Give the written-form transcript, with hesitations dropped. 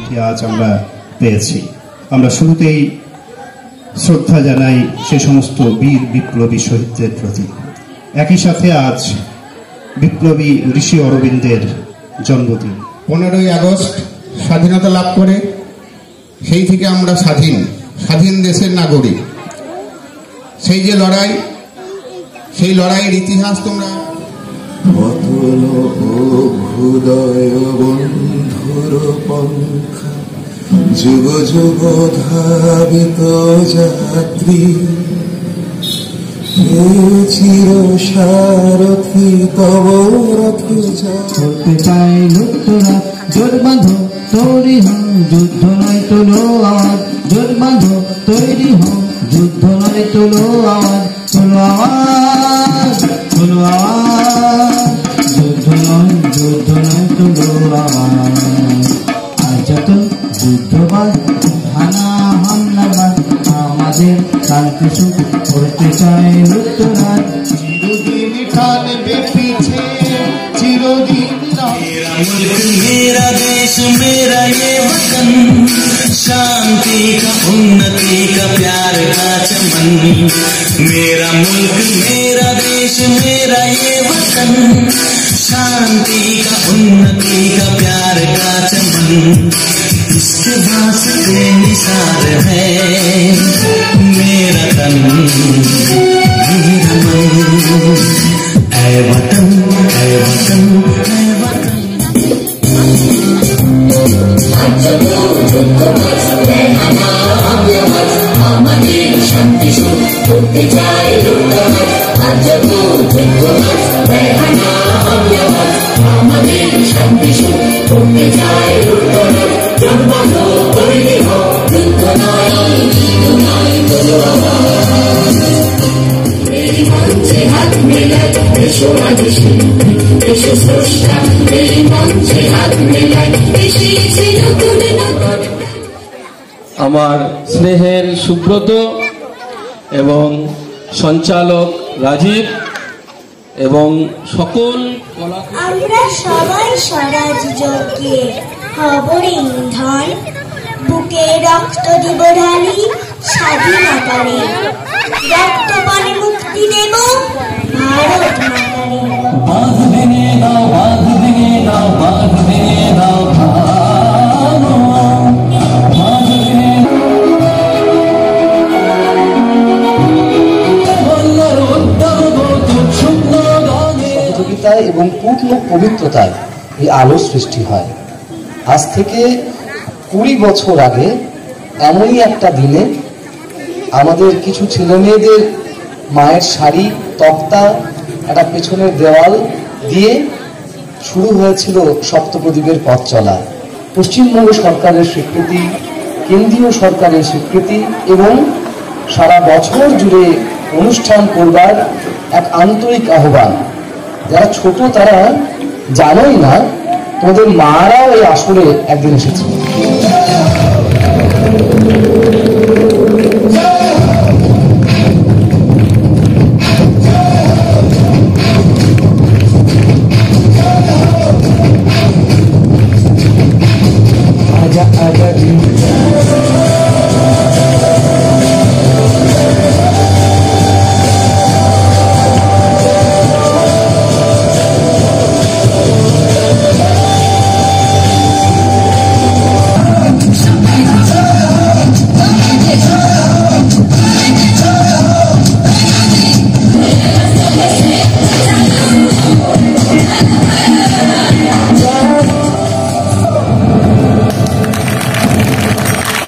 মুক্তি আজ আমরা পেয়েছি। আমরা শুরুতেই শ্রদ্ধা জানাই সে সমস্ত বীর বিপ্লবী শহীদদের প্রতি। একই সাথে আজ বিপ্লবী ঋষি অরবিন্দের জন্মদিন। 15ই আগস্ট স্বাধীনতা লাভ করে সেই থেকে আমরা স্বাধীন দেশের নাগরিক। সেই যে লড়াই, সেই লড়াইয়ের ইতিহাস তোমরা যুগ যুগ ধাবিত যাত্রী চির সারথি তব রথে চলতে চাই লুপ্তরা জোর বাঁধো তৈরি হও যুদ্ধ নয় তোলো আওয়াজ জোর বাঁধো তৈরি হও যুদ্ধ নয় তোলো আওয়াজ তোলো আওয়াজ তোলো আওয়াজ যুদ্ধ নয় তোলো আওয়াজ। আর যত যুদ্ধবাদ হানা হামলাবাদ আমাদের শান্তি সুখ করতে চাই লুপ্তরা চিরদিন টানবে পিছে চিরদিন। मेरा देश मेरा ये वतन शांति का उन्नति का प्यार का चमन। मेरा मुल्क मेरा देश मेरा ये वतन शांति का उन्नति का प्यार का चमन। इसके वास्ते निसार है मेरा तन मेरा मन। ऐ वतन ऐ वतन ऐ वतन। আমাদের শান্তি সুখ করতে চাই আমাদের শান্তি সুখ করতে চাই এই মঞ্চে হাত মেলায় এসো রাজেশী এসো স্রষ্টা এই মঞ্চে হাত মেলায় এসেছে নতুন নতুন। আমার স্নেহের সুব্রত এবং সঞ্চালক রাজীব এবং সকল আমরা সবাই স্বরাজ যজ্ঞে হব ইন্ধন বুকে রক্ত দিব ঢালি স্বাধীনতারে রক্ত পানে মুক্তি দেব ভারত মাতারে। বাঁধ ভেঙে দাও বাঁধ ভেঙে দাও বাঁধ ভেঙে দাও সহযোগিতায় এবং পূর্ণ পবিত্রতায় এই আলো সৃষ্টি হয়। আজ থেকে 20 বছর আগে এমনই একটা দিনে আমাদের কিছু ছেলে মেয়েদের মায়ের শাড়ি তক্তা একটা পেছনের দেওয়াল দিয়ে শুরু হয়েছিল সপ্তপ্রদীপের পথ চলা। পশ্চিমবঙ্গ সরকারের স্বীকৃতি, কেন্দ্রীয় সরকারের স্বীকৃতি এবং সারা বছর জুড়ে অনুষ্ঠান করবার এক আন্তরিক আহ্বান। যারা ছোট তারা জানোই না তোমাদের মারাও এই আসরে একদিন এসেছিল।